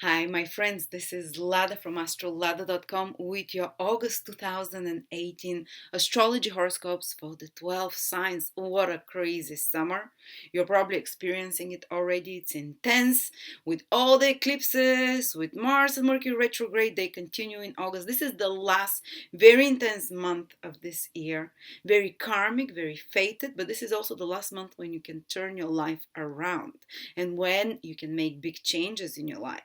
Hi, my friends. This is Lada from astrolada.com with your August 2018 astrology horoscopes for the 12 signs. What a crazy summer! You're probably experiencing it already. It's intense with all the eclipses, with Mars and Mercury retrograde. They continue in August. This is the last very intense month of this year. Very karmic, very fated, but this is also the last month when you can turn your life around and when you can make big changes in your life.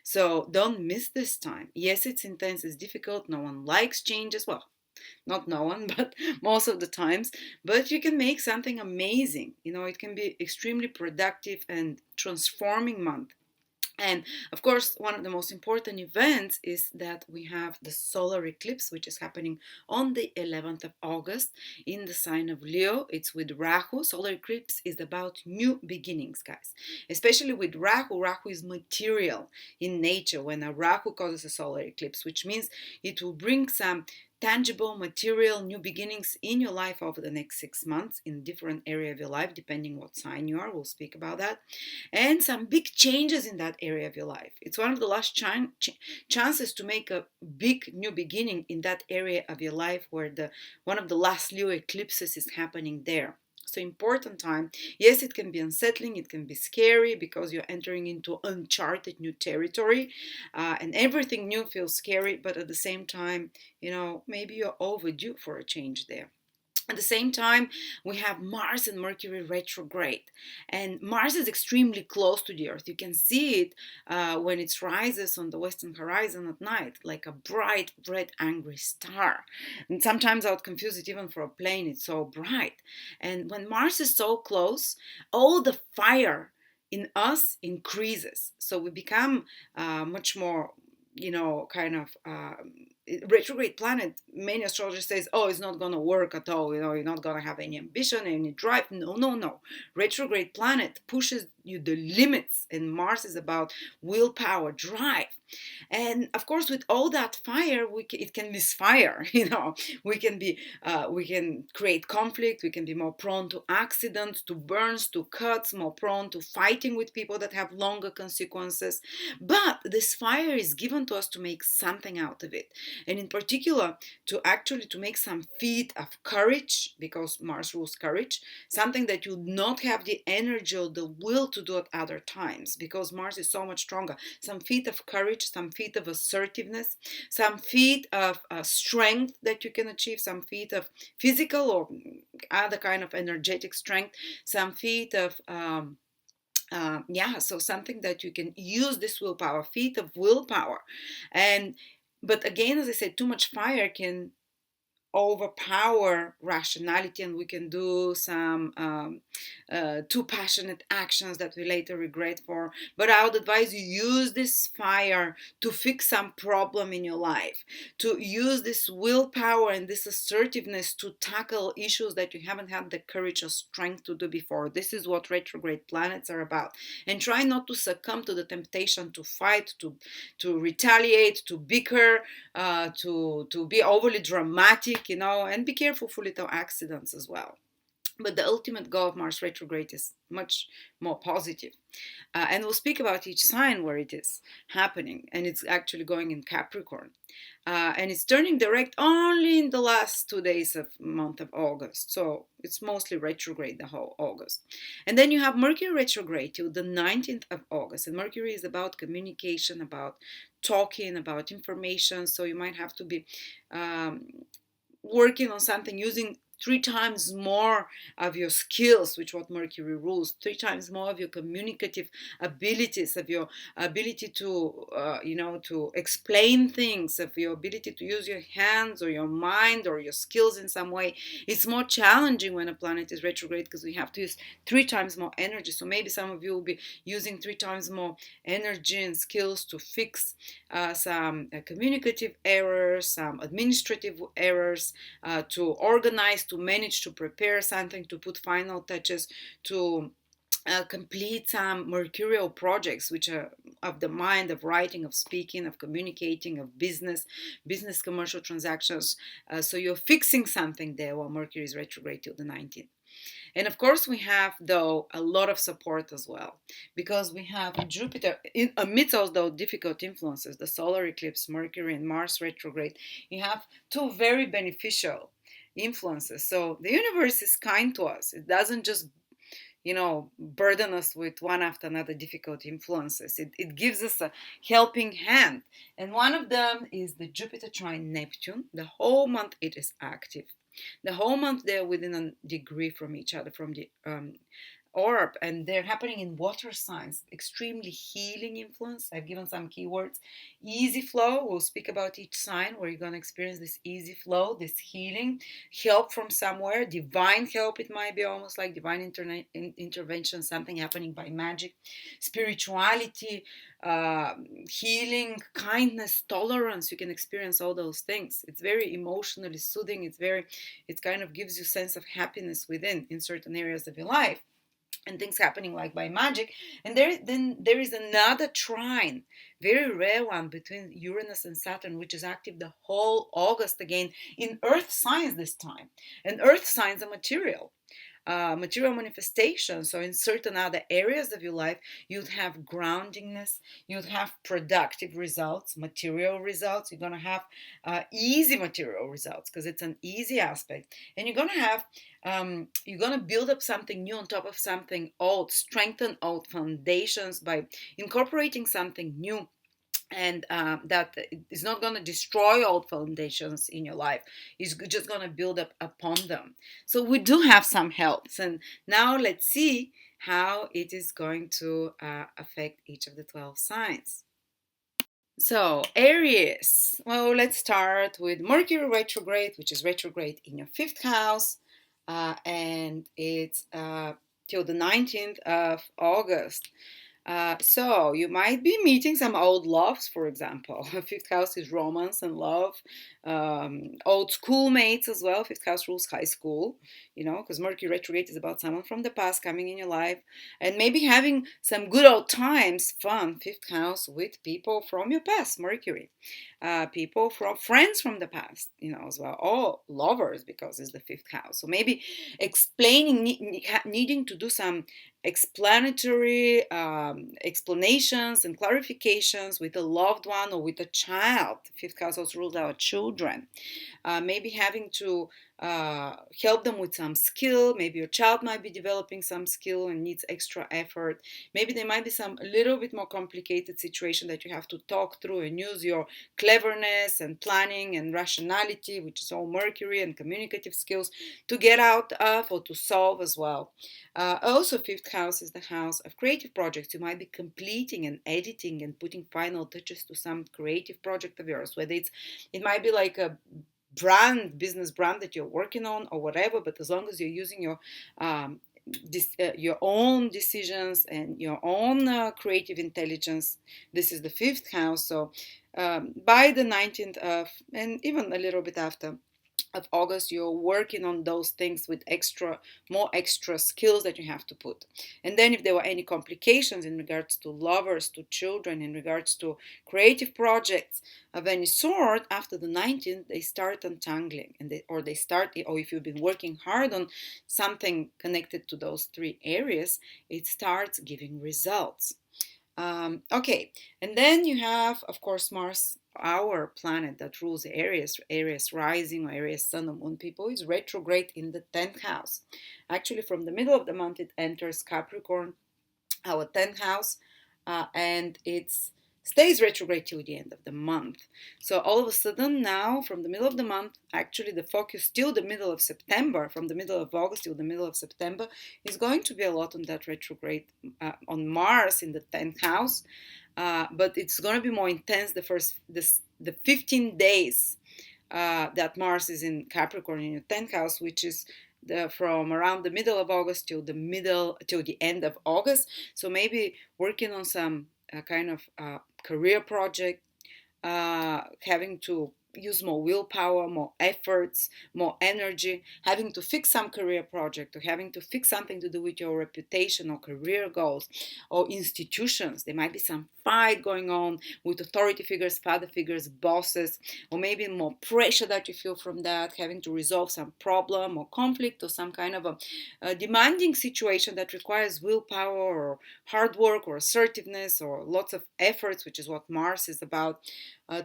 So don't miss this time. Yes, it's intense, it's difficult. No one likes changes. Well, not no one, but most of the times. But you can make something amazing. It can be extremely productive and transforming month. And of course, one of the most important events is that we have the solar eclipse, which is happening on the 11th of August in the sign of Leo. It's with Rahu. Solar eclipse is about new beginnings, guys. Especially with Rahu. Rahu is material in nature when a Rahu causes a solar eclipse, which means it will bring some tangible, material, new beginnings in your life over the next 6 months in different area of your life, depending what sign you are. We'll speak about that, and some big changes in that area of your life. It's one of the last chances to make a big new beginning in that area of your life where the one of the last Leo eclipses is happening there. So important time. Yes, it can be unsettling, it can be scary because you're entering into uncharted new territory, and everything new feels scary, but at the same time, maybe you're overdue for a change there. At the same time, we have Mars and Mercury retrograde. And Mars is extremely close to the Earth. You can see it when it rises on the western horizon at night, like a bright, red, angry star. And sometimes I would confuse it even for a plane, it's so bright. And when Mars is so close, all the fire in us increases. So we become much more, kind of retrograde planet. Many astrologers says, oh, it's not going to work at all, you're not going to have any ambition, any drive. No, no, no. Retrograde planet pushes you the limits, and Mars is about willpower, drive. And of course, with all that fire, it can misfire. We can create conflict, we can be more prone to accidents, to burns, to cuts, more prone to fighting with people that have longer consequences. But this fire is given to us to make something out of it, and in particular to make some feat of courage, because Mars rules courage, something that you not have the energy or the will to do at other times, because Mars is so much stronger. Some feat of courage, some feat of assertiveness, some feat of strength that you can achieve, some feat of physical or other kind of energetic strength, some feat of so something that you can use this willpower, feat of willpower. And but again, as I said, too much fire can overpower rationality, and we can do some too passionate actions that we later regret for. But I would advise you use this fire to fix some problem in your life, to use this willpower and this assertiveness to tackle issues that you haven't had the courage or strength to do before. This is what retrograde planets are about. And try not to succumb to the temptation to fight, to retaliate, to bicker, to be overly dramatic, and be careful for little accidents as well. But the ultimate goal of Mars retrograde is much more positive. And we'll speak about each sign where it is happening. And it's actually going in Capricorn. And it's turning direct only in the last 2 days of month of August. So it's mostly retrograde the whole August. And then you have Mercury retrograde till the 19th of August. And Mercury is about communication, about talking, about information. So you might have to be working on something using 3 times more of your skills, which what Mercury rules, 3 times more of your communicative abilities, of your ability to, to explain things, of your ability to use your hands or your mind or your skills in some way. It's more challenging when a planet is retrograde because we have to use 3 times more energy. So maybe some of you will be using 3 times more energy and skills to fix some communicative errors, some administrative errors, to organize, to manage, to prepare something, to put final touches, to complete some mercurial projects which are of the mind, of writing, of speaking, of communicating, of business commercial transactions. So you're fixing something there while Mercury is retrograde till the 19th. And of course, we have, though, a lot of support as well, because we have Jupiter, amidst all those difficult influences, the solar eclipse, Mercury, and Mars retrograde. You have two very beneficial influences. So the universe is kind to us. It doesn't just burden us with one after another difficult influences. It gives us a helping hand. And one of them is the Jupiter trine Neptune. The whole month it is active. The whole month they're within a degree from each other, from the orb, and they're happening in water signs. Extremely healing influence. I've given some keywords. Easy flow, we'll speak about each sign where you're going to experience this easy flow, this healing, help from somewhere, divine help. It might be almost like divine intervention, something happening by magic. Spirituality, healing, kindness, tolerance. You can experience all those things. It's very emotionally soothing. It kind of gives you sense of happiness within in certain areas of your life, and things happening like by magic. And then there is another trine, very rare one, between Uranus and Saturn, which is active the whole August, again in earth signs this time. And earth signs are material manifestation. So in certain other areas of your life, you'd have groundingness, you'd have productive results, material results. You're going to have easy material results because it's an easy aspect. And you're going to have you're going to build up something new on top of something old, strengthen old foundations by incorporating something new, and that is not going to destroy old foundations in your life. It's just going to build up upon them. So we do have some helps, and now let's see how it is going to affect each of the 12 signs. So Aries, well, let's start with Mercury retrograde, which is retrograde in your 5th house, and it's till the 19th of August. So you might be meeting some old loves, for example. 5th house is romance and love. Old schoolmates as well. 5th house rules high school, because Mercury retrograde is about someone from the past coming in your life, and maybe having some good old times, fun. 5th house with people from your past, Mercury. People from friends from the past, as well. All lovers, because it's the 5th house. So maybe explaining, needing to do some explanatory explanations and clarifications with a loved one or with a child. 5th house also rules our children. Maybe having to help them with some skill. Maybe your child might be developing some skill and needs extra effort. Maybe there might be some a little bit more complicated situation that you have to talk through and use your cleverness and planning and rationality, which is all Mercury, and communicative skills to get out of or to solve as well. Also, 5th house is the house of creative projects. You might be completing and editing and putting final touches to some creative project of yours, whether it might be like a business brand that you're working on or whatever, but as long as you're using your own decisions and your own creative intelligence, this is the 5th house. So by the 19th of, and even a little bit after, of August, you're working on those things with more extra skills that you have to put. And then if there were any complications in regards to lovers, to children, in regards to creative projects of any sort, after the 19th, they start untangling, or if you've been working hard on something connected to those 3 areas, it starts giving results. Okay, and then you have, of course, Mars, our planet that rules Aries rising or Aries sun or moon people, is retrograde in the 10th house. Actually, from the middle of the month, it enters Capricorn, our 10th house, and it stays retrograde till the end of the month. So all of a sudden now, from the middle of the month, actually the focus till the middle of September, from the middle of August till the middle of September, is going to be a lot on that retrograde on Mars in the 10th house. But it's going to be more intense the 15 days that Mars is in Capricorn in your 10th house, which is from around the middle of August till the end of August. So maybe working on some kind of career project, having to use more willpower, more efforts, more energy, having to fix some career project, or having to fix something to do with your reputation or career goals or institutions. There might be some fight going on with authority figures, father figures, bosses, or maybe more pressure that you feel from that, having to resolve some problem or conflict or some kind of a demanding situation that requires willpower or hard work or assertiveness or lots of efforts, which is what Mars is about,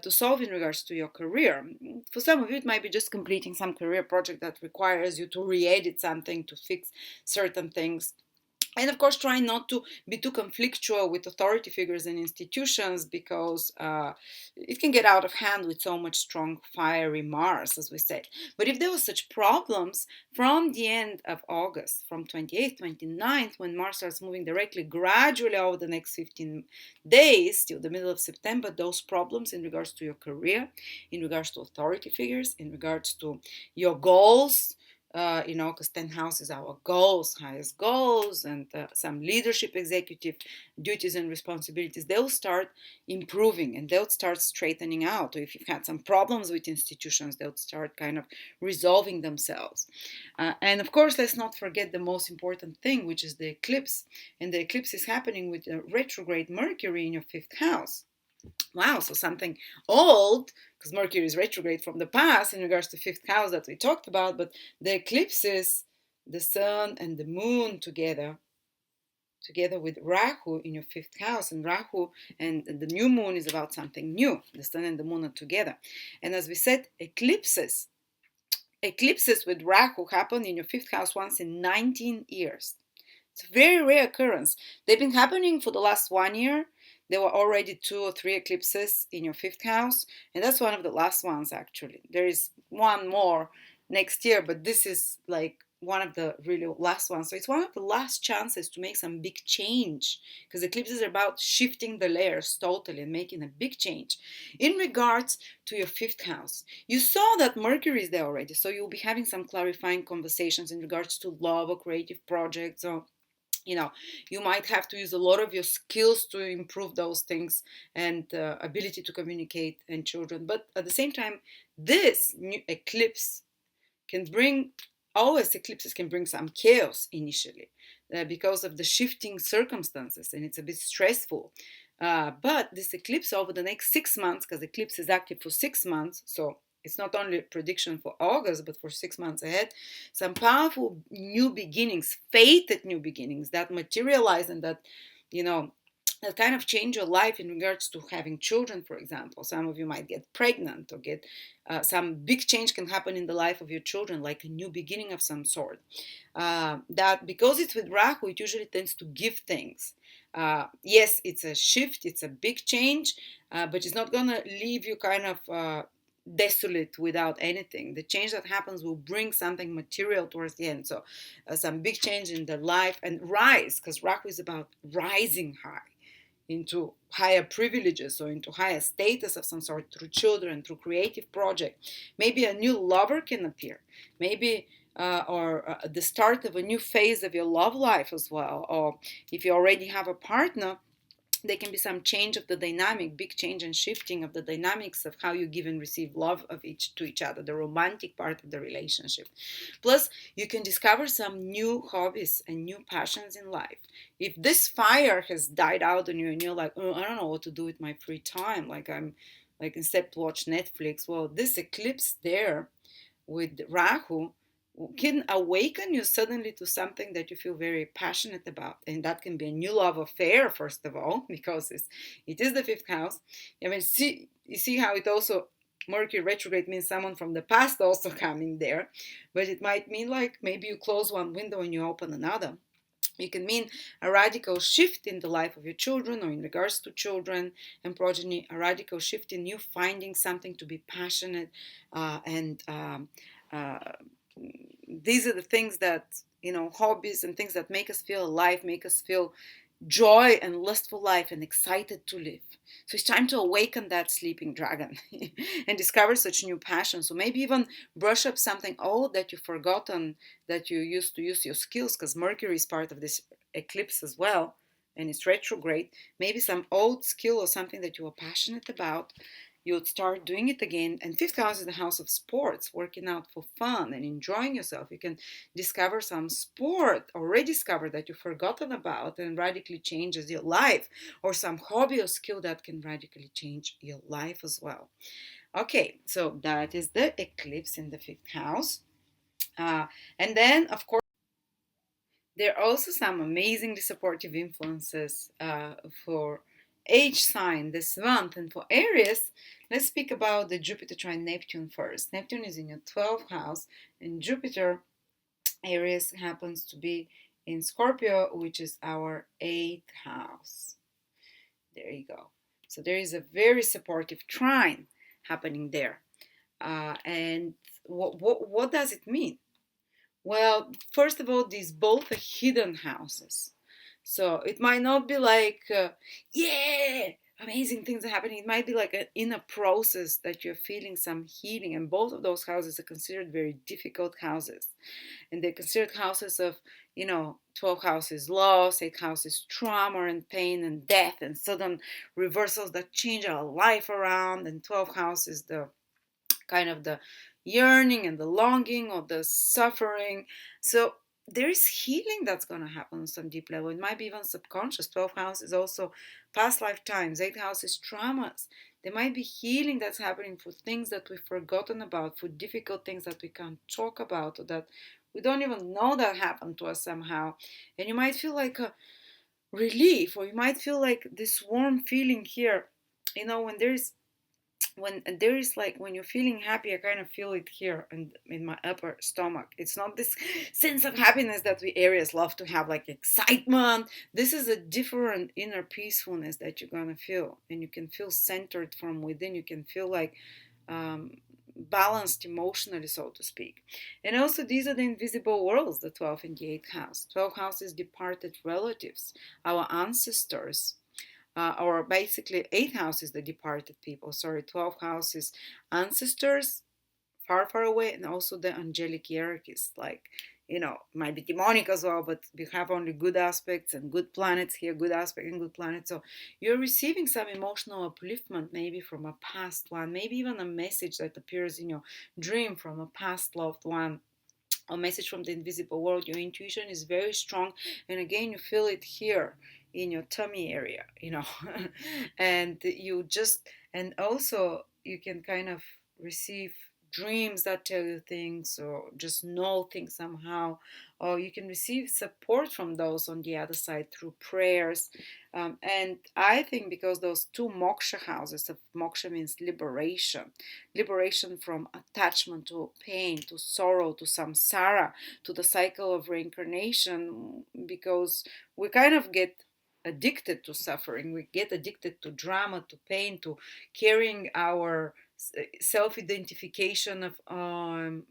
to solve in regards to your career. For some of you, it might be just completing some career project that requires you to re-edit something, to fix certain things. And of course, try not to be too conflictual with authority figures and institutions, because it can get out of hand with so much strong, fiery Mars, as we said. But if there were such problems from the end of August, from 28th, 29th, when Mars starts moving directly, gradually over the next 15 days till the middle of September, those problems in regards to your career, in regards to authority figures, in regards to your goals, because 10th house is our goals, highest goals, and some leadership executive duties and responsibilities, they'll start improving and they'll start straightening out. Or if you've had some problems with institutions, they'll start kind of resolving themselves. And of course, let's not forget the most important thing, which is the eclipse. And the eclipse is happening with a retrograde Mercury in your 5th house. Wow, so something old, because Mercury is retrograde from the past in regards to 5th house that we talked about, but the eclipses, the sun and the moon together with Rahu in your 5th house, and Rahu and the new moon is about something new. The sun and the moon are together. And as we said, eclipses with Rahu happen in your 5th house once in 19 years. It's a very rare occurrence. They've been happening for the last 1 year. There were already 2 or 3 eclipses in your 5th house, and that's one of the last ones, actually. There is one more next year, but this is like one of the really last ones. So it's one of the last chances to make some big change, because eclipses are about shifting the layers totally and making a big change. In regards to your 5th house, you saw that Mercury is there already, so you'll be having some clarifying conversations in regards to love or creative projects, or you might have to use a lot of your skills to improve those things, and ability to communicate and children. But at the same time, this new eclipse can bring, always eclipses can bring some chaos initially, because of the shifting circumstances, and it's a bit stressful. But this eclipse over the next 6 months, because eclipse is active for 6 months, so it's not only a prediction for August, but for 6 months ahead, some powerful new beginnings, fated new beginnings that materialize and that, that kind of change your life in regards to having children, for example. Some of you might get pregnant or get some big change can happen in the life of your children, like a new beginning of some sort. That because it's with Rahu, it usually tends to give things. Yes, it's a shift, it's a big change, but it's not going to leave you kind of desolate without anything. The change that happens will bring something material towards the end. So some big change in the life and rise, because Rahu is about rising high into higher privileges or into higher status of some sort through children, through creative project. Maybe a new lover can appear. Maybe or the start of a new phase of your love life as well. Or if you already have a partner, there can be some change of the dynamic, big change and shifting of the dynamics of how you give and receive love to each other, the romantic part of the relationship. Plus, you can discover some new hobbies and new passions in life. If this fire has died out on you and you're like, oh, I don't know what to do with my free time, instead to watch Netflix, well, this eclipse there with Rahu can awaken you suddenly to something that you feel very passionate about, and that can be a new love affair, first of all, because it is the 5th house. I mean, you see how it also, Mercury retrograde means someone from the past also coming there, but it might mean like maybe you close one window and you open another. It can mean a radical shift in the life of your children, or in regards to children and progeny, a radical shift in you finding something to be passionate and these are the things that, hobbies and things that make us feel alive, make us feel joy and lustful life and excited to live. So it's time to awaken that sleeping dragon and discover such new passions. So maybe even brush up something old that you've forgotten, that you used to use your skills, because Mercury is part of this eclipse as well, and it's retrograde. Maybe some old skill or something that you are passionate about, you would start doing it again. And fifth house is the house of sports, working out for fun and enjoying yourself. You can discover some sport or rediscover that you've forgotten about and radically changes your life, or some hobby or skill that can radically change your life as well. Okay, so that is the eclipse in the fifth house. And then, of course, there are also some amazingly supportive influences for each sign this month. And for Aries, let's speak about the Jupiter trine Neptune first. Neptune is in your 12th house, and Jupiter, Aries, happens to be in Scorpio, which is our 8th house. There you go. So there is a very supportive trine happening there. And what does it mean? Well, first of all, these both are hidden houses. So it might not be like, yeah, amazing things are happening. It might be like an inner process that you're feeling some healing. And both of those houses are considered very difficult houses. And they're considered houses of, 12 houses loss, 8 houses trauma and pain and death and sudden reversals that change our life around. And 12 houses, the kind of the yearning and the longing or the suffering. So there is healing that's going to happen on some deep level. It might be even subconscious. 12 house is also past lifetimes. 8 house is traumas. There might be healing that's happening for things that we've forgotten about, for difficult things that we can't talk about, or that we don't even know that happened to us somehow. And you might feel like a relief, or you might feel like this warm feeling here. When you're feeling happy, I kind of feel it here and in my upper stomach. It's not this sense of happiness that we Aries love to have, like excitement. This is a different inner peacefulness that you're gonna feel, and you can feel centered from within. You can feel like um, balanced emotionally, so to speak. And also, these are the invisible worlds, the 12th and the 8th house. 12th house is departed relatives, our ancestors, or basically 8th house is the departed people. Sorry, 12th house is ancestors far, far away, and also the angelic hierarchies. Like, might be demonic as well, but we have only good aspects and good planets here, good aspect and good planets. So you're receiving some emotional upliftment, maybe from a past one, maybe even a message that appears in your dream from a past loved one, a message from the invisible world. Your intuition is very strong, and again, you feel it here in your tummy area, and and also you can kind of receive dreams that tell you things, or just know things somehow, or you can receive support from those on the other side through prayers. And I think because those two moksha houses, of moksha means liberation from attachment to pain, to sorrow, to samsara, to the cycle of reincarnation, because we kind of get addicted to suffering. We get addicted to drama, to pain, to carrying our self-identification of, I'm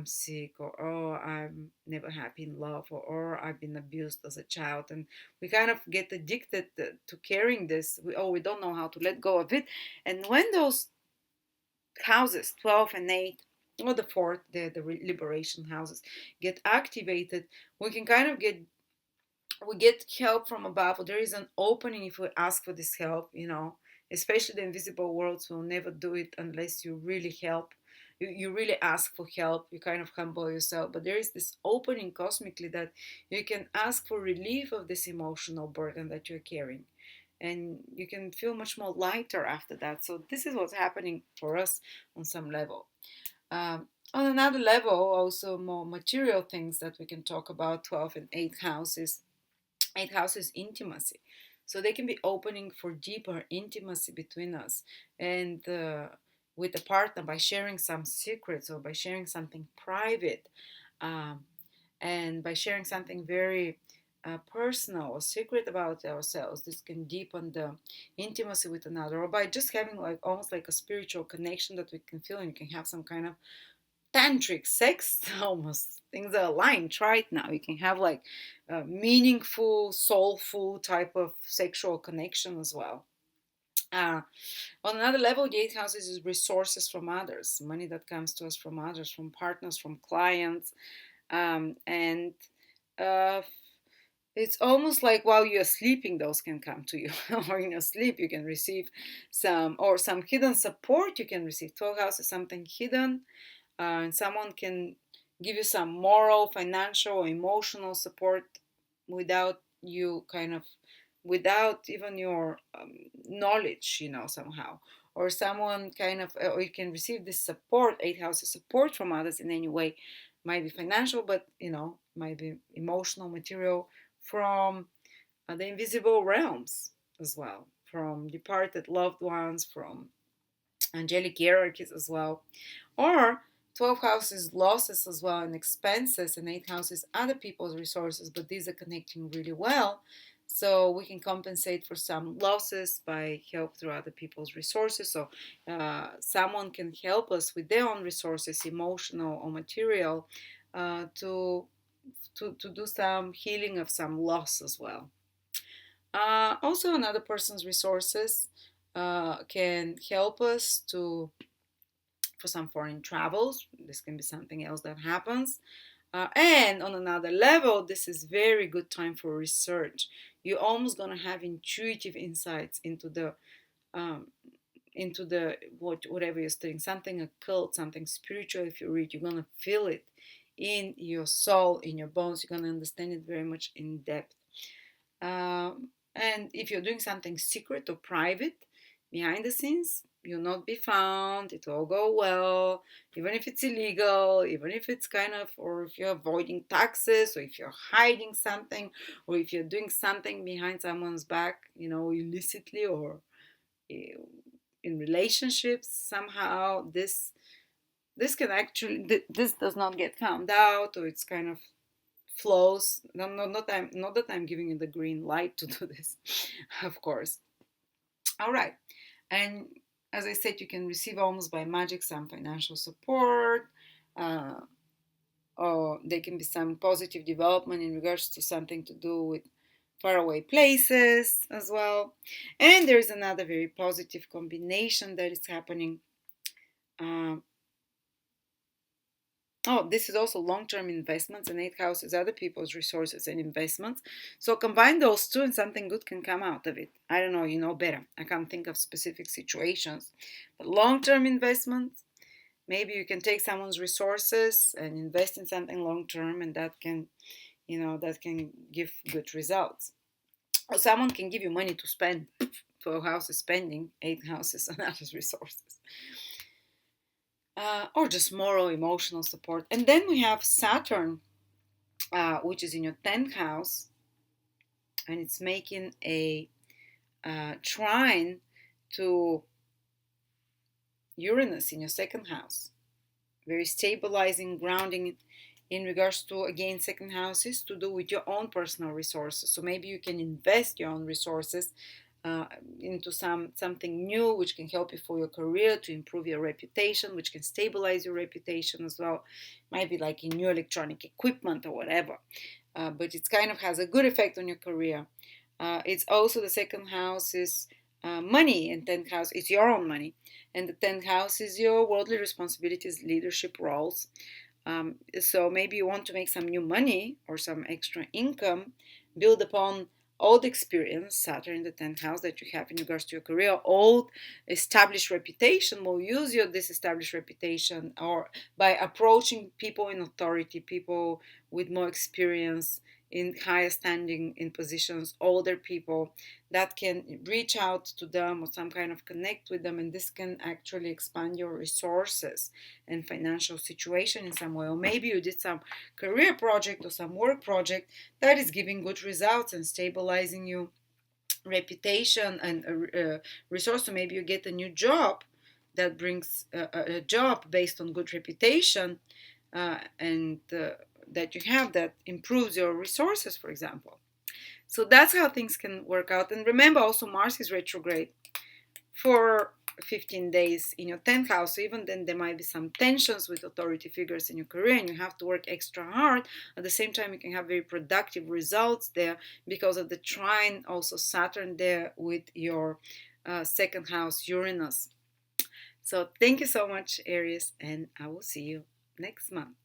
sick, or oh, I'm never happy in love, or I've been abused as a child, and we kind of get addicted to carrying this. We don't know how to let go of it. And when those houses 12 and 8, or the fourth, the liberation houses, get activated, we can kind of get help from above. There is an opening if we ask for this help, especially the invisible worlds will never do it unless you really help. You really ask for help, you kind of humble yourself, but there is this opening cosmically that you can ask for relief of this emotional burden that you're carrying, and you can feel much more lighter after that. So this is what's happening for us on some level. On another level, also more material things that we can talk about, 12 and 8 houses. 8 houses, intimacy. So they can be opening for deeper intimacy between us and with a partner, by sharing some secrets, or by sharing something private, um, and by sharing something very personal or secret about ourselves. This can deepen the intimacy with another, or by just having like almost like a spiritual connection that we can feel, and you can have some kind of tantric sex almost. Things are aligned right now. You can have like a meaningful, soulful type of sexual connection as well. On another level, the 8th houses is resources from others, money that comes to us from others, from partners, from clients, and uh, It's almost like while you're sleeping, those can come to you, or in your sleep, you can receive some hidden support. You can receive 12 house is something hidden, and someone can give you some moral, financial, or emotional support without you kind of, without even your knowledge, somehow. Or someone kind of, or you can receive this support, eight houses support from others in any way. Might be financial, but might be emotional, material, from the invisible realms as well, from departed loved ones, from angelic hierarchies as well. Or 12 houses losses as well, and expenses, and 8 houses other people's resources, but these are connecting really well. So we can compensate for some losses by help through other people's resources. So someone can help us with their own resources, emotional or material, to do some healing of some loss as well. Also, another person's resources can help us to for some foreign travels. This can be something else that happens. And on another level, this is very good time for research. You're almost gonna have intuitive insights um, into the whatever you're studying, something occult, something spiritual. If you read, you're gonna feel it in your soul, in your bones. You're gonna understand it very much in depth. And if you're doing something secret or private behind the scenes, you'll not be found. It will go well, even if it's illegal, even if it's kind of, or if you're avoiding taxes, or if you're hiding something, or if you're doing something behind someone's back, illicitly, or eh, in relationships somehow. This can actually, this does not get found out, or it's kind of flows. No, no, not that I'm giving you the green light to do this, of course. All right, and as I said, you can receive almost by magic some financial support, uh, or there can be some positive development in regards to something to do with faraway places as well. And there's another very positive combination that is happening. Uh, Oh, this is also long-term investments, and eighth house is other people's resources and investments. So combine those two and something good can come out of it. I don't know, you know better. I can't think of specific situations. But long-term investments, maybe you can take someone's resources and invest in something long-term, and that can give good results. Or someone can give you money to spend. 12 houses spending, 8 houses on others' resources. Or just moral, emotional support. And then we have Saturn, which is in your 10th house, and it's making a trine to Uranus in your 2nd house. Very stabilizing, grounding in regards to, again, 2nd house is to do with your own personal resources. So maybe you can invest your own resources uh, into something new, which can help you for your career, to improve your reputation, which can stabilize your reputation as well. Might be like in new electronic equipment or whatever, but it kind of has a good effect on your career. It's also the 2nd house is money, and 10th house is your own money, and the 10th house is your worldly responsibilities, leadership roles. So maybe you want to make some new money or some extra income, build upon old experience, Saturn in the 10th house, that you have in regards to your career, old established reputation. Will use your this established reputation, or by approaching people in authority, people with more experience, in higher standing in positions, older people, that can reach out to them or some kind of connect with them, and this can actually expand your resources and financial situation in some way. Or maybe you did some career project or some work project that is giving good results and stabilizing you reputation and resource. So maybe you get a new job that brings a job based on good reputation, and that you have, that improves your resources, for example. So that's how things can work out. And remember also, Mars is retrograde for 15 days in your 10th house. So even then, there might be some tensions with authority figures in your career, and you have to work extra hard. At the same time, you can have very productive results there because of the trine, also Saturn there with your 2nd house, Uranus. So thank you so much, Aries, and I will see you next month.